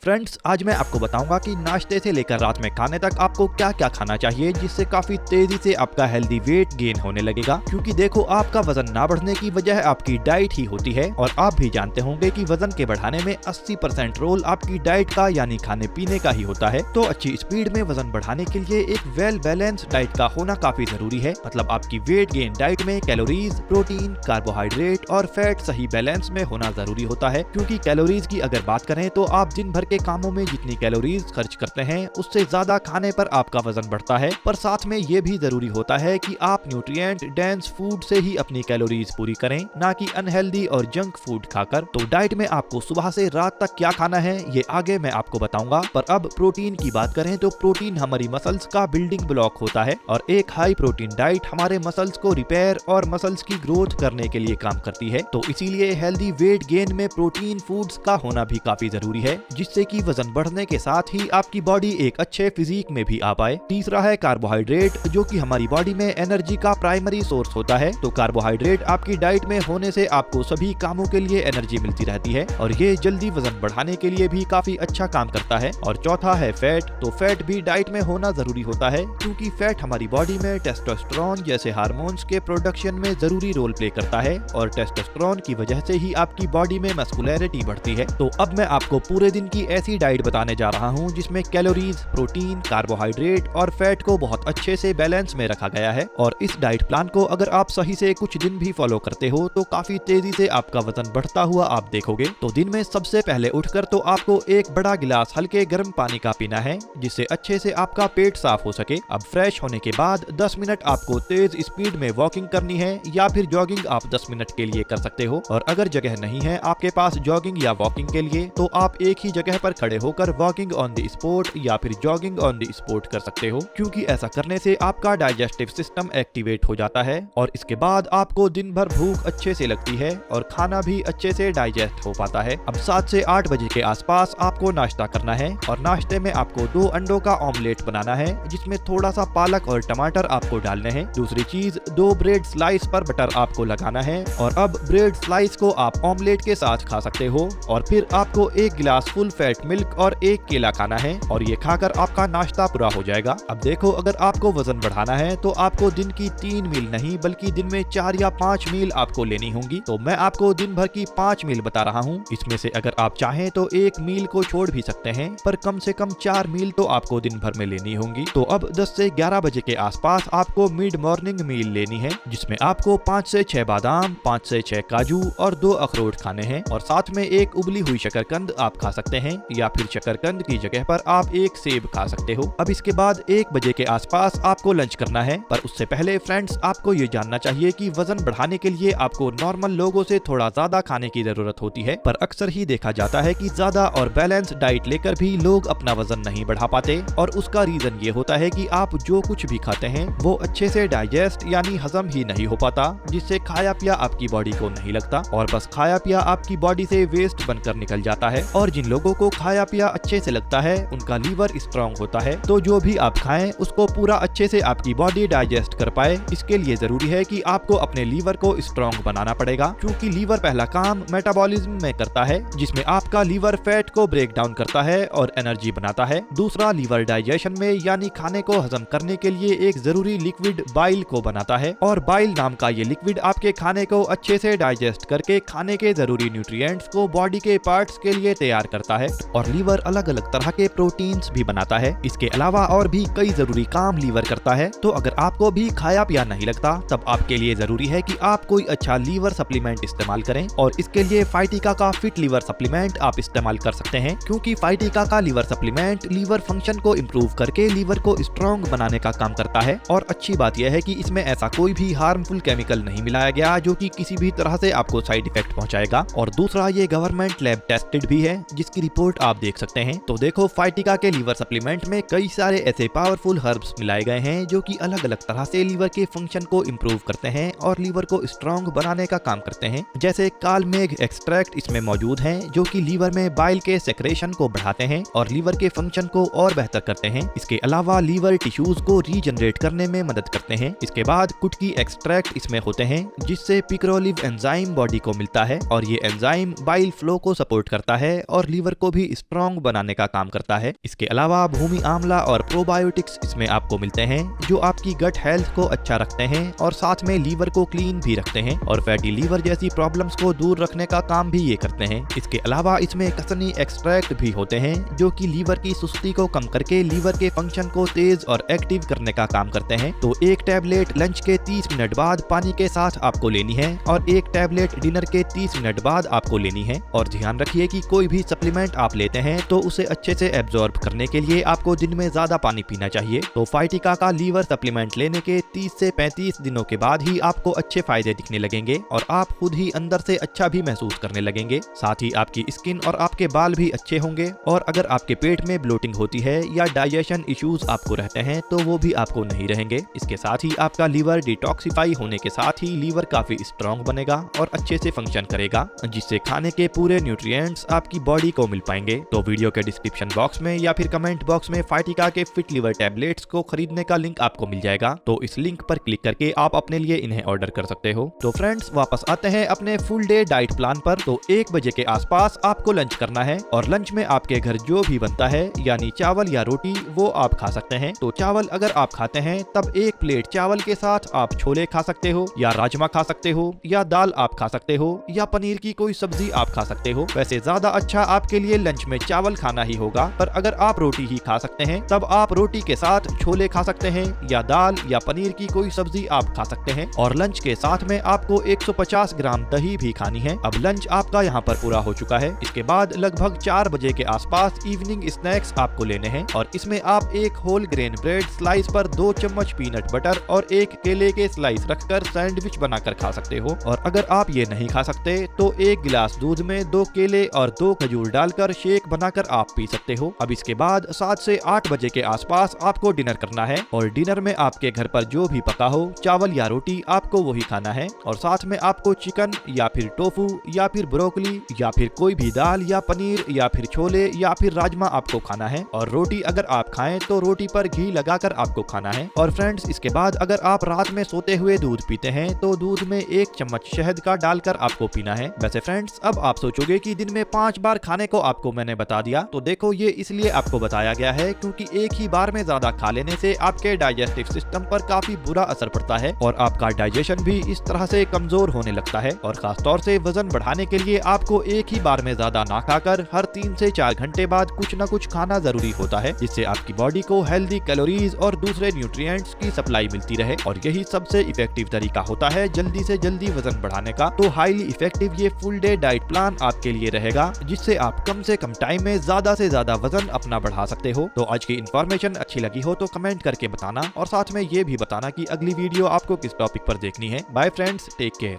Friends, आज मैं आपको बताऊंगा कि नाश्ते से लेकर रात में खाने तक आपको क्या क्या खाना चाहिए जिससे काफी तेजी से आपका हेल्दी वेट गेन होने लगेगा। क्योंकि देखो, आपका वजन ना बढ़ने की वजह आपकी डाइट ही होती है और आप भी जानते होंगे कि वजन के बढ़ाने में 80% रोल आपकी डाइट का यानी खाने पीने का ही होता है। तो अच्छी स्पीड में वजन बढ़ाने के लिए एक वेल बैलेंस डाइट का होना काफी जरूरी है। मतलब आपकी वेट गेन डाइट में कैलोरीज, प्रोटीन, कार्बोहाइड्रेट और फैट सही बैलेंस में होना जरूरी होता है। क्योंकि कैलोरीज की अगर बात करें तो आप दिन भर के कामों में जितनी कैलोरीज खर्च करते हैं उससे ज्यादा खाने पर आपका वजन बढ़ता है। पर साथ में ये भी जरूरी होता है कि आप न्यूट्रिएंट डेंस फूड से ही अपनी कैलोरीज पूरी करें, ना कि अनहेल्दी और जंक फूड खाकर। तो डाइट में आपको सुबह से रात तक क्या खाना है ये आगे मैं आपको बताऊंगा। पर अब प्रोटीन की बात करें तो प्रोटीन हमारी मसल्स का बिल्डिंग ब्लॉक होता है और एक हाई प्रोटीन डाइट हमारे मसल्स को रिपेयर और मसल्स की ग्रोथ करने के लिए काम करती है। तो इसीलिए हेल्दी वेट गेन में प्रोटीन फूड्स का होना भी काफी जरूरी है, जिससे कि वजन बढ़ने के साथ ही आपकी बॉडी एक अच्छे फिजिक में भी आ पाए। तीसरा है कार्बोहाइड्रेट, जो कि हमारी बॉडी में एनर्जी का प्राइमरी सोर्स होता है। तो कार्बोहाइड्रेट आपकी डाइट में होने से आपको सभी कामों के लिए एनर्जी मिलती रहती है और ये जल्दी वजन बढ़ाने के लिए भी काफी अच्छा काम करता है। और चौथा है फैट। तो फैट भी डाइट में होना जरूरी होता है, क्योंकि फैट हमारी बॉडी में टेस्टोस्टेरोन जैसे हार्मोन्स के प्रोडक्शन में जरूरी रोल प्ले करता है और टेस्टोस्टेरोन की वजह से ही आपकी बॉडी में मस्कुलैरिटी बढ़ती है। तो अब मैं आपको पूरे दिन की ऐसी डाइट बताने जा रहा हूँ जिसमें कैलोरीज, प्रोटीन, कार्बोहाइड्रेट और फैट को बहुत अच्छे से बैलेंस में रखा गया है। और इस डाइट प्लान को अगर आप सही से कुछ दिन भी फॉलो करते हो तो काफी तेजी से आपका वजन बढ़ता हुआ आप देखोगे। तो दिन में सबसे पहले उठकर तो आपको एक बड़ा गिलास हल्के गर्म पानी का पीना है, जिससे अच्छे से आपका पेट साफ हो सके। अब फ्रेश होने के बाद 10 मिनट आपको तेज स्पीड में वॉकिंग करनी है, या फिर जॉगिंग आप 10 मिनट के लिए कर सकते हो। और अगर जगह नहीं है आपके पास जॉगिंग या वॉकिंग के लिए तो आप एक ही जगह पर खड़े होकर वॉकिंग ऑन द स्पॉट या फिर जॉगिंग ऑन द स्पॉट कर सकते हो, क्योंकि ऐसा करने से आपका डाइजेस्टिव सिस्टम एक्टिवेट हो जाता है और इसके बाद आपको दिन भर भूख अच्छे से लगती है और खाना भी अच्छे से डाइजेस्ट हो पाता है। अब 7 से 8 बजे के आसपास आपको नाश्ता करना है और नाश्ते में आपको 2 अंडों का ऑमलेट बनाना है, जिसमें थोड़ा सा पालक और टमाटर आपको डालने हैं। दूसरी चीज, 2 ब्रेड स्लाइस पर बटर आपको लगाना है और अब ब्रेड स्लाइस को आप ऑमलेट के साथ खा सकते हो। और फिर आपको 1 गिलास फुल फैट मिल्क और 1 केला खाना है और ये खाकर आपका नाश्ता पूरा हो जाएगा। अब देखो, अगर आपको वजन बढ़ाना है तो आपको दिन की 3 मील नहीं बल्कि दिन में 4 या 5 मील आपको लेनी होंगी। तो मैं आपको दिन भर की 5 मील बता रहा हूँ। इसमें से अगर आप चाहें तो 1 मील को छोड़ भी सकते हैं, पर कम से कम 4 मील तो आपको दिन भर में लेनी होंगी। तो अब 10 से 11 बजे के आसपास आपको मिड मॉर्निंग मील लेनी है, जिसमें आपको 5 से 6 बादाम, 5 से 6 काजू और 2 अखरोट खाने हैं और साथ में 1 उबली हुई शकरकंद आप खा सकते हैं, या फिर शकरकंद की जगह पर आप 1 सेब खा सकते हो। अब इसके बाद 1 बजे के आसपास आपको लंच करना है। पर उससे पहले फ्रेंड्स, आपको ये जानना चाहिए कि वजन बढ़ाने के लिए आपको नॉर्मल लोगों से थोड़ा ज्यादा खाने की जरूरत होती है। पर अक्सर ही देखा जाता है कि ज्यादा और बैलेंस डाइट लेकर भी लोग अपना वजन नहीं बढ़ा पाते और उसका रीजन ये होता है कि आप जो कुछ भी खाते हैं वो अच्छे से डाइजेस्ट यानी हजम ही नहीं हो पाता, जिससे खाया पिया आपकी बॉडी को नहीं लगता और बस खाया पिया आपकी बॉडी से वेस्ट बनकर निकल जाता है। और जिन लोगों को खाया पिया अच्छे से लगता है उनका लीवर स्ट्रांग होता है। तो जो भी आप खाएं उसको पूरा अच्छे से आपकी बॉडी डाइजेस्ट कर पाए, इसके लिए जरूरी है कि आपको अपने लीवर को स्ट्रांग बनाना पड़ेगा। क्योंकि लीवर पहला काम मेटाबॉलिज्म में करता है, जिसमें आपका लीवर फैट को ब्रेक डाउन करता है और एनर्जी बनाता है। दूसरा, लीवर डाइजेशन में यानी खाने को हजम करने के लिए एक जरूरी लिक्विड बाइल को बनाता है और बाइल नाम का ये लिक्विड आपके खाने को अच्छे से डाइजेस्ट करके खाने के जरूरी न्यूट्रिएंट्स को बॉडी के पार्ट्स के लिए तैयार करता है। और लीवर अलग अलग तरह के प्रोटीन्स भी बनाता है। इसके अलावा और भी कई जरूरी काम लीवर करता है। तो अगर आपको भी खाया पिया नहीं लगता तब आपके लिए जरूरी है कि आप कोई अच्छा लीवर सप्लीमेंट इस्तेमाल करें और इसके लिए फाइटिका का फिट लीवर सप्लीमेंट आप इस्तेमाल कर सकते हैं। क्योंकि फाइटिका का लीवर सप्लीमेंट लीवर फंक्शन को इम्प्रूव करके लीवर को स्ट्रॉन्ग बनाने का काम करता है। और अच्छी बात यह है कि इसमें ऐसा कोई भी हार्मफुल केमिकल नहीं मिलाया गया जो कि किसी भी तरह से आपको साइड इफेक्ट पहुंचाएगा। और दूसरा, ये गवर्नमेंट लैब टेस्टेड भी है, जिसकी रिपोर्ट आप देख सकते हैं। तो देखो, फाइटिका के लीवर सप्लीमेंट में कई सारे ऐसे पावरफुल हर्ब्स मिलाए गए हैं जो कि अलग अलग तरह से लीवर के फंक्शन को इम्प्रूव करते हैं और लीवर को स्ट्रॉन्ग बनाने का काम करते हैं। जैसे कालमेघ एक्सट्रैक्ट इसमें मौजूद हैं, जो कि लीवर में बाइल के सेक्रेशन को बढ़ाते हैं और लीवर के फंक्शन को और बेहतर करते हैं। इसके अलावा लीवर टिश्यूज को रीजनरेट करने में मदद करते हैं। इसके बाद कुटकी एक्सट्रैक्ट इसमें होते हैं, जिससे पिक्रोलिव एंजाइम बॉडी को मिलता है और ये एंजाइम बाइल फ्लो को सपोर्ट करता है और लीवर को भी स्ट्रॉन्ग बनाने का काम करता है। इसके अलावा भूमि आंवला और प्रोबायोटिक्स इसमें आपको मिलते हैं जो आपकी गट हेल्थ को अच्छा रखते हैं और साथ में लीवर को क्लीन भी रखते हैं और फैटी लीवर जैसी प्रॉब्लम्स को दूर रखने का काम भी ये करते हैं। इसके अलावा इसमें कसनी एक्सट्रैक्ट भी होते हैं जो कि लीवर की सुस्ती को कम करके लीवर के फंक्शन को तेज और एक्टिव करने का काम करते हैं। तो एक टैबलेट लंच के 30 मिनट बाद पानी के साथ आपको लेनी है और एक टैबलेट डिनर के 30 मिनट बाद आपको लेनी है। और ध्यान रखिए कि कोई भी सप्लीमेंट आप लेते हैं तो उसे अच्छे से एब्जॉर्ब करने के लिए आपको दिन में ज्यादा पानी पीना चाहिए। तो फाइटिका का लीवर सप्लीमेंट लेने के 30 से 35 दिनों के बाद ही आपको अच्छे फायदे दिखने लगेंगे और आप खुद ही अंदर से अच्छा भी महसूस करने लगेंगे। साथ ही आपकी स्किन और आपके बाल भी अच्छे होंगे और अगर आपके पेट में ब्लोटिंग होती है या डाइजेशन इश्यूज आपको रहते हैं तो वो भी आपको नहीं रहेंगे। इसके साथ ही आपका लीवर डिटॉक्सिफाई होने के साथ ही लीवर काफी स्ट्रॉन्ग बनेगा और अच्छे से फंक्शन करेगा, जिससे खाने के पूरे न्यूट्रिएंट्स आपकी बॉडी को मिल पाएंगे। तो वीडियो के डिस्क्रिप्शन बॉक्स में या फिर कमेंट बॉक्स में फाइटिका के फिट लीवर टैबलेट्स को खरीदने का लिंक आपको मिल जाएगा। तो इस लिंक पर क्लिक करके आप अपने लिए इन्हें ऑर्डर कर सकते हो। तो फ्रेंड्स वापस आते हैं अपने फुल डे डाइट प्लान पर। तो 1 बजे के आसपास आपको लंच करना है और लंच में आपके घर जो भी बनता है यानी चावल या रोटी वो आप खा सकते हैं। तो चावल अगर आप खाते हैं तब 1 प्लेट चावल के साथ आप छोले खा सकते हो या राजमा खा सकते हो या दाल आप खा सकते हो या पनीर की कोई सब्जी आप खा सकते हो। वैसे ज्यादा अच्छा आपके लिए लंच में चावल खाना ही होगा, पर अगर आप रोटी ही खा सकते हैं तब आप रोटी के साथ छोले खा सकते हैं या दाल या पनीर की कोई सब्जी आप खा सकते हैं। और लंच के साथ में आपको 150 ग्राम दही भी खानी है। अब लंच आपका यहाँ पर पूरा हो चुका है। इसके बाद लगभग 4 बजे के आसपास इवनिंग स्नैक्स आपको लेने हैं और इसमें आप 1 होल ग्रेन ब्रेड स्लाइस पर 2 चम्मच पीनट बटर और 1 केले के स्लाइस रखकर सैंडविच बनाकर खा सकते हो। और अगर आप ये नहीं खा सकते तो 1 गिलास दूध में 2 केले और 2 खजूर डालकर शेक बनाकर आप पी सकते हो। अब इसके बाद 7 से 8 बजे के आसपास आपको डिनर करना है और डिनर में आपके घर पर जो भी पका हो चावल या रोटी आपको वही खाना है और साथ में आपको चिकन या फिर टोफू या फिर ब्रोकली या फिर कोई भी दाल या पनीर या फिर छोले या फिर राजमा आपको खाना है। और रोटी अगर आप खाएं तो रोटी पर घी लगाकर आपको खाना है। और फ्रेंड्स इसके बाद अगर आप रात में सोते हुए दूध पीते हैं तो दूध में 1 चम्मच शहद का डालकर आपको पीना है। वैसे फ्रेंड्स अब आप सोचोगे कि दिन में 5 बार खाने को आपको मैंने बता दिया, तो देखो ये इसलिए आपको बताया गया है क्योंकि एक ही बार में ज्यादा खा लेने से आपके डाइजेस्टिव सिस्टम पर काफी बुरा असर पड़ता है और आपका डाइजेशन भी इस तरह से कमजोर होने लगता है। और खासतौर से वजन बढ़ाने के लिए आपको एक ही बार में ज्यादा ना खाकर हर 3 से 4 घंटे बाद कुछ न कुछ खाना जरूरी होता है, जिससे आपकी बॉडी को हेल्दी कैलोरीज और दूसरे न्यूट्रिएंट्स की सप्लाई मिलती रहे। और यही सबसे इफेक्टिव तरीका होता है जल्दी से जल्दी वजन बढ़ाने का। तो हाईली इफेक्टिव ये फुल डे डाइट प्लान आपके लिए रहेगा, जिससे आप कम से कम टाइम में ज्यादा से ज्यादा वजन अपना बढ़ा सकते हो। तो आज की इन्फॉर्मेशन अच्छी लगी हो तो कमेंट करके बताना और साथ में ये भी बताना कि अगली वीडियो आपको किस टॉपिक पर देखनी है। Bye friends, take care.